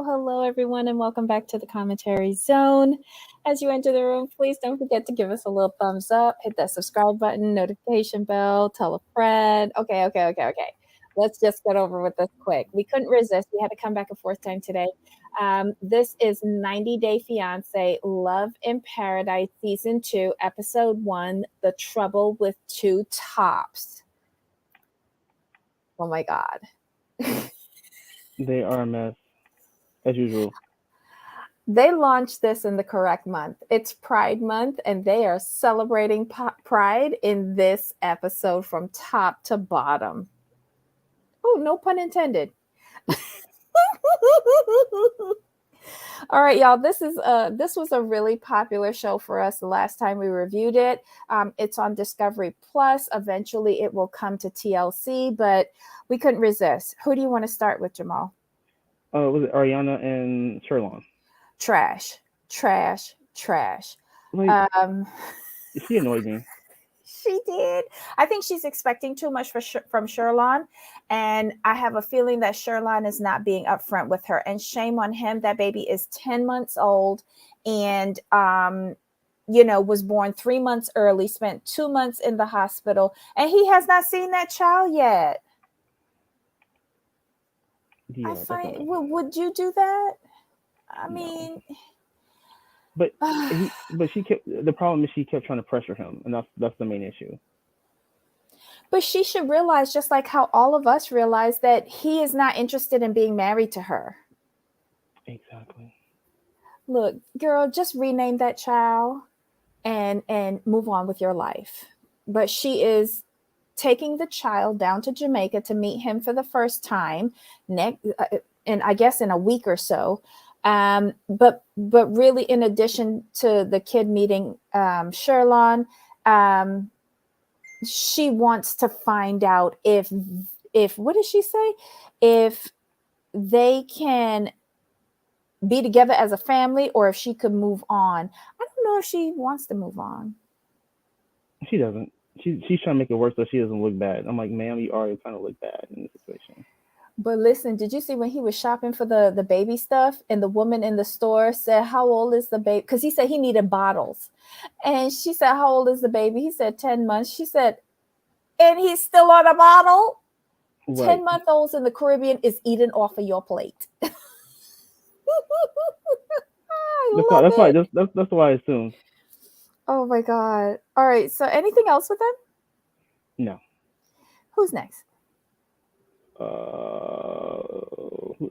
hello, everyone, and welcome back to the commentary zone. As you enter the room, please don't forget to give us a little thumbs up, hit that subscribe button, notification bell, tell a friend. Okay. Let's just get over with this quick. We couldn't resist. We had to come back a fourth time today. This is 90 Day Fiancé Love in Paradise Season 2, Episode 1 The Trouble with Two Tops. Oh my God. They are a mess, as usual. They launched this in the correct month. It's Pride Month, and they are celebrating Pride in this episode from top to bottom. Oh, no pun intended. All right, y'all. This was a really popular show for us the last time we reviewed it. It's on Discovery Plus. Eventually, it will come to TLC, but we couldn't resist. Who do you want to start with, Jamal? Was it Ariana and Sherlon? Trash. Like, she annoyed me. She did. I think she's expecting too much from Sherlon, and I have a feeling that Sherlon is not being upfront with her. And shame on him. That baby is 10 months old, and was born 3 months early. Spent 2 months in the hospital, and he has not seen that child yet. Yeah, would you do that? I mean. But she kept. The problem is she kept trying to pressure him, and that's the main issue. But she should realize, just like how all of us realize, that he is not interested in being married to her. Exactly. Look, girl, just rename that child and move on with your life. But she is taking the child down to Jamaica to meet him for the first time and I guess in a week or so. But really, in addition to the kid meeting Sherlon, she wants to find out if what does she say? If they can be together as a family, or if she could move on. I don't know if she wants to move on. She doesn't. She's trying to make it worse so she doesn't look bad. I'm like, ma'am, you already kind of look bad in this situation. But listen, did you see when he was shopping for the baby stuff, and the woman in the store said, "How old is the baby?" Because he said he needed bottles. And she said, "How old is the baby?" He said 10 months. She said, "And he's still on a bottle?" Right. 10-month-olds in the Caribbean is eating off of your plate. That's why I assumed. Oh my God. All right. So anything else with them? No. Who's next?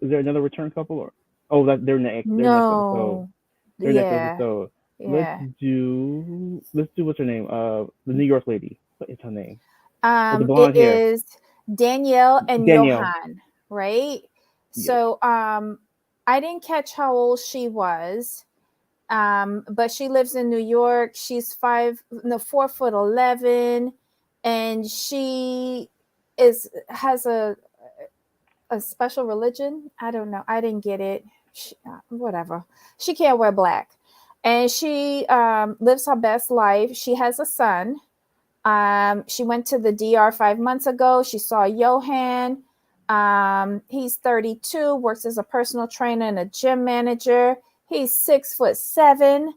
Is there another return couple, or they're next? Next episode. Next episode. Yeah. Let's do what's her name? The New York lady. What is her name? It is Danielle and Johann, right? Yes. So I didn't catch how old she was. But she lives in New York. She's 4'11", and she has a special religion. I don't know. I didn't get it. Whatever. She can't wear black, and she lives her best life. She has a son. She went to the DR 5 months ago. She saw Johann. He's 32, works as a personal trainer and a gym manager. He's 6'7".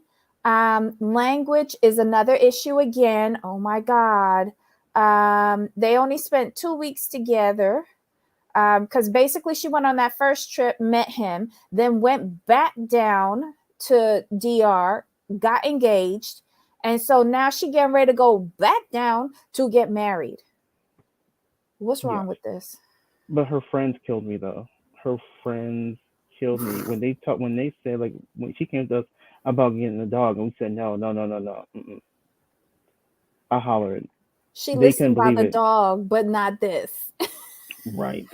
Language is another issue again. Oh my God. They only spent 2 weeks together. Because basically she went on that first trip, met him, then went back down to DR, got engaged. And so now she getting ready to go back down to get married. What's wrong with this? But her friends killed me, though. Her friends killed me when they said, like, when she came to us about getting a dog, and we said no. Mm-mm. I hollered. She listened about the dog, but not this. Right.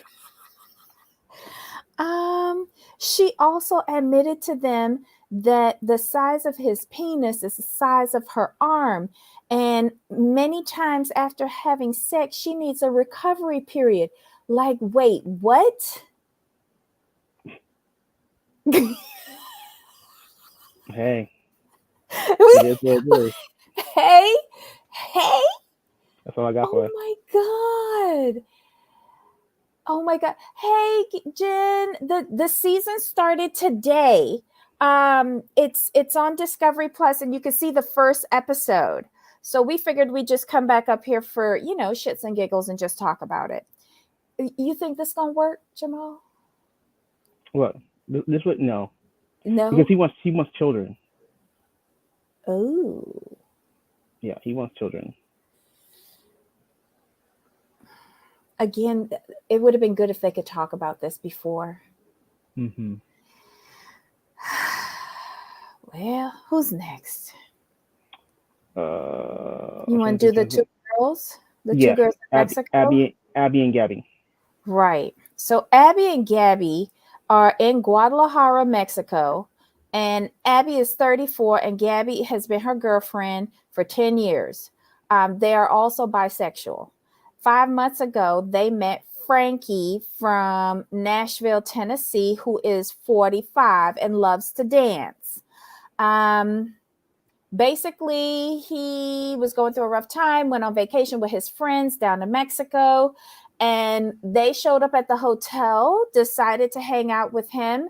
She also admitted to them that the size of his penis is the size of her arm. And many times after having sex, she needs a recovery period. Like, wait, what? Hey. It is what it is. Hey. That's all I got for her. Oh my God. Oh my God. Hey, Jen, the season started today. It's on Discovery Plus, and you can see the first episode. So we figured we'd just come back up here for, shits and giggles and just talk about it. You think this gonna work, Jamal? What? This would no, because No. he wants children. Oh. Yeah, he wants children. Again, it would have been good if they could talk about this before. Mm-hmm. Well, who's next? You I'm trying want to to do think. the Trying to two think. girls? The two Yes, girls in Abby, Mexico? Abby, Abby, and Gabby. Right. So Abby and Gabby are in Guadalajara, Mexico. And Abby is 34, and Gabby has been her girlfriend for 10 years. They are also bisexual. 5 months ago, they met Frankie from Nashville, Tennessee, who is 45 and loves to dance. Um, Basically, he was going through a rough time, went on vacation with his friends down to Mexico, and they showed up at the hotel, decided to hang out with him,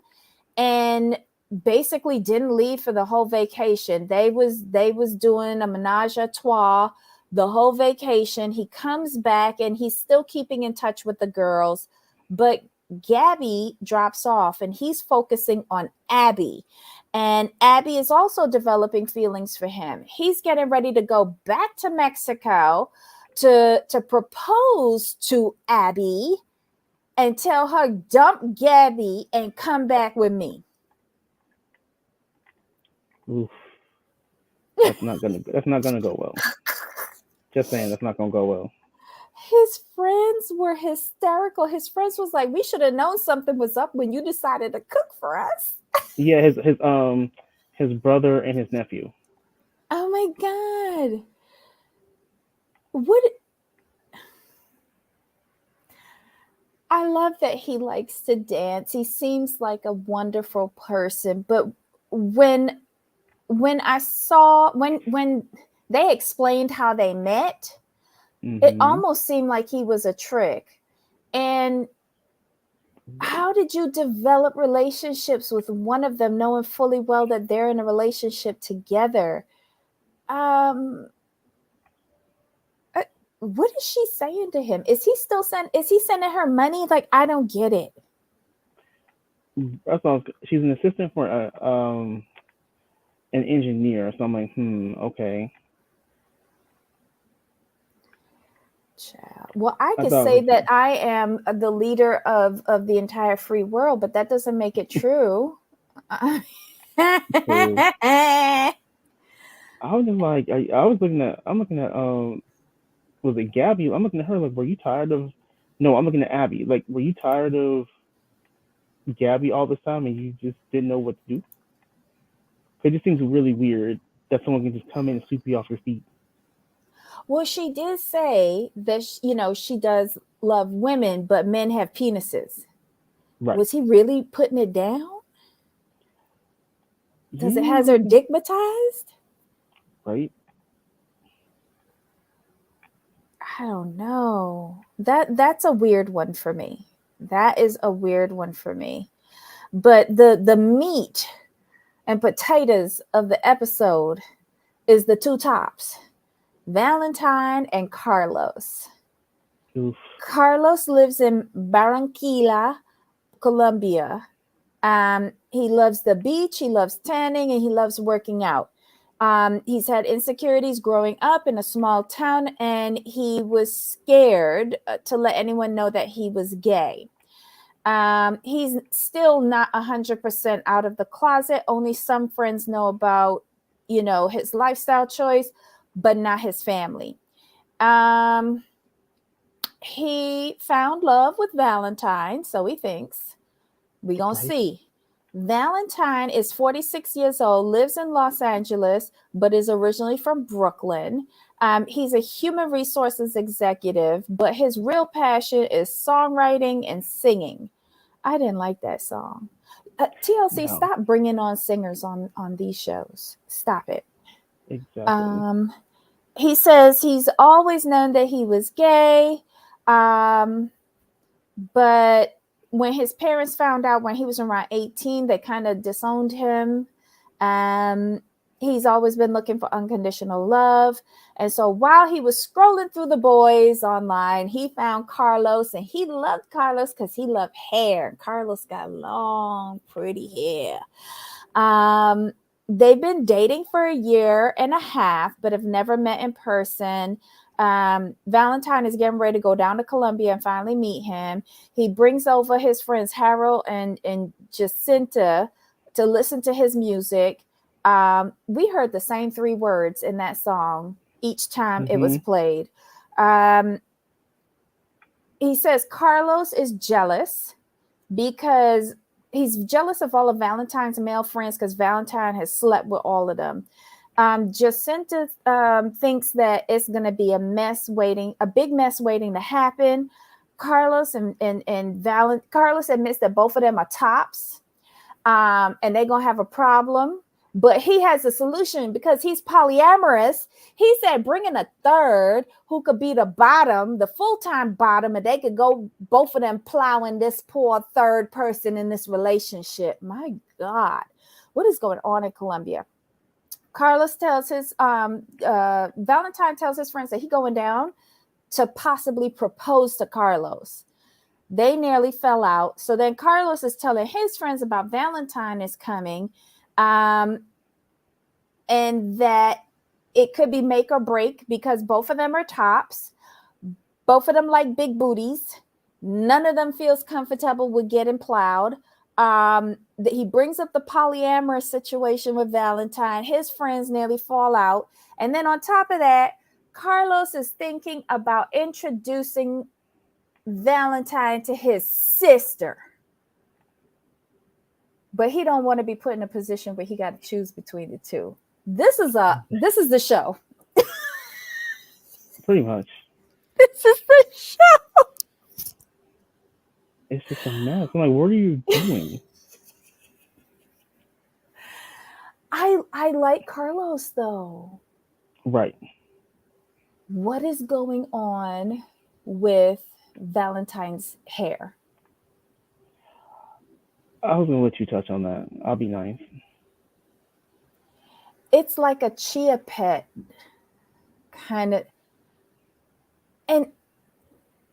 and basically didn't leave for the whole vacation. They was doing a menage a trois the whole vacation. He comes back and he's still keeping in touch with the girls, but Gabby drops off and he's focusing on Abby. And Abby is also developing feelings for him. He's getting ready to go back to Mexico to propose to Abby and tell her dump Gabby and come back with me. Oof, that's not gonna go well. Just saying, that's not gonna go well. His friends were hysterical. His friends was like, "We should have known something was up when you decided to cook for us." Yeah, his brother and his nephew. Oh my God. What I love that he likes to dance. He seems like a wonderful person, but when I saw when they explained how they met, it Mm-hmm. almost seemed like he was a trick. And how did you develop relationships with one of them knowing fully well that they're in a relationship together? Um uh, what is she saying to him? Is he sending her money? Like, I don't get it. That's all. She's an assistant for an engineer. So I'm like, okay. Child. Well, I I could thought say it that I am the leader of the entire free world, but that doesn't make it true. was. I was just like, I'm looking at was it Gabby? I'm looking at her like, were you tired of? No, I'm looking at Abby. Like, were you tired of Gabby all this time and you just didn't know what to do? It just seems really weird that someone can just come in and sweep you off your feet. Well, she did say that she does love women, but men have penises. Right. Was he really putting it down? Does it has her Yeah. digmatized? Right. I don't know. That's a weird one for me. That is a weird one for me. But the meat and potatoes of the episode is the two tops, Valentine and Carlos. Oof. Carlos lives in Barranquilla, Colombia. He loves the beach, he loves tanning, and he loves working out. He's had insecurities growing up in a small town, and he was scared to let anyone know that he was gay. He's still not 100% out of the closet. Only some friends know about, his lifestyle choice, but not his family. Um, he found love with Valentine, so he thinks. We gonna Right. see. Valentine is 46 years old, lives in Los Angeles, but is originally from Brooklyn. He's a human resources executive, but his real passion is songwriting and singing. I didn't like that song. TLC, No. stop bringing on singers on these shows. Stop it. Exactly. Um, he says he's always known that he was gay. Um, But when his parents found out when he was around 18, they kind of disowned him. Um, he's always been looking for unconditional love. And so while he was scrolling through the boys online, he found Carlos, and he loved Carlos because he loved hair. Carlos got long, pretty hair. Um, they've been dating for a year and a half, but have never met in person. Valentine is getting ready to go down to Colombia and finally meet him. He brings over his friends Harold and Jacinta to listen to his music. We heard the same three words in that song each time it was Mhm. played. Um, he says Carlos is jealous because he's jealous of all of Valentine's male friends because Valentine has slept with all of them. Jacinta thinks that it's going to be a big mess waiting to happen. Carlos admits that both of them are tops, and they're gonna have a problem. But he has a solution because he's polyamorous. He said, bring in a third who could be the bottom, the full-time bottom, and they could go both of them plowing this poor third person in this relationship. My God, what is going on in Colombia? Valentine tells his friends that he's going down to possibly propose to Carlos. They nearly fell out. So then Carlos is telling his friends about Valentine is coming, um, and that it could be make or break because both of them are tops. Both of them like big booties. None of them feels comfortable with getting plowed. He brings up the polyamorous situation with Valentine. His friends nearly fall out. And then on top of that, Carlos is thinking about introducing Valentine to his sister. But he don't want to be put in a position where he got to choose between the two. This is the show. Pretty much. This is the show. It's just a mess. I'm like, what are you doing? I like Carlos though. Right. What is going on with Valentine's hair? I was gonna let you touch on that. I'll be nice. It's like a chia pet kind of. And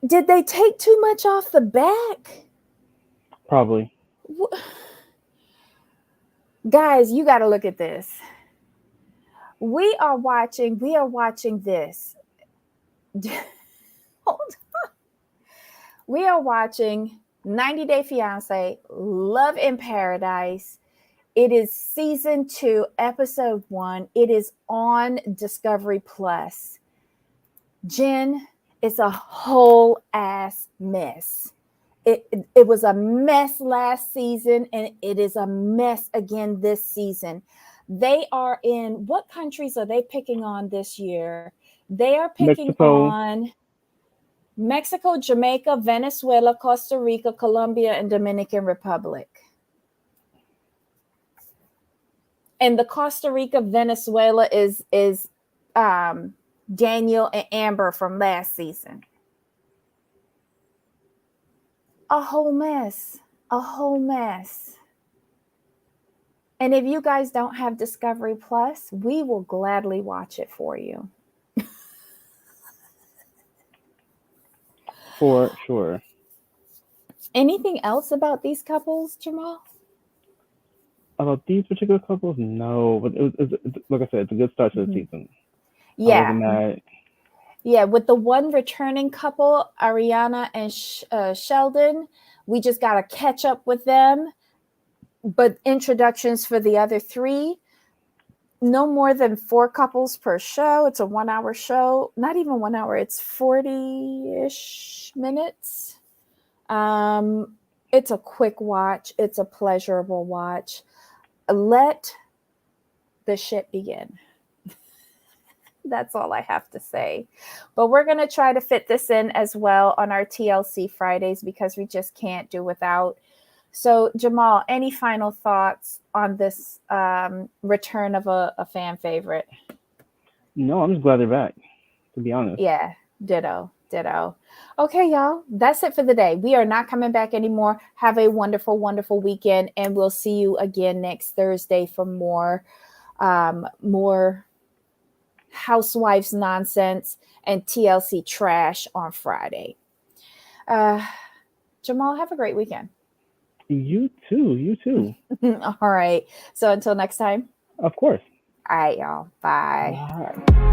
did they take too much off the back? Probably. Guys, you got to look at this. We are watching this. Hold on. We are watching 90 Day Fiancé, Love in Paradise. It is season 2, episode 1. It is on Discovery Plus. Jen, it's a whole ass mess. It was a mess last season, and it is a mess again this season. They are in, what countries are they picking on this year? They are picking Mexico. on Mexico, Jamaica, Venezuela, Costa Rica, Colombia, and Dominican Republic. And the Costa Rica, Venezuela is Daniel and Amber from last season. A whole mess. A whole mess. And if you guys don't have Discovery Plus, we will gladly watch it for you. For sure. Anything else about these couples, Jamal? About these particular couples, no. But it's like I said, it's a good start to the season. I wasn't Yeah. mad. Yeah, with the one returning couple, Ariana and Sheldon, we just got to catch up with them. But introductions for the other 3, no more than 4 couples per show. It's a 1-hour show. Not even 1 hour. It's 40-ish minutes. It's a quick watch. It's a pleasurable watch. Let the shit begin. That's all I have to say. But we're going to try to fit this in as well on our TLC Fridays because we just can't do without. So, Jamal, any final thoughts on this return of a fan favorite? No, I'm just glad they're back. To be honest. Yeah, ditto. Ditto. Okay, y'all. That's it for the day. We are not coming back anymore. Have a wonderful, wonderful weekend, and we'll see you again next Thursday for more housewives nonsense and TLC trash on Friday. Uh, Jamal, have a great weekend. You too. You too. All right. So until next time. Of course. All right, y'all. Bye. Bye.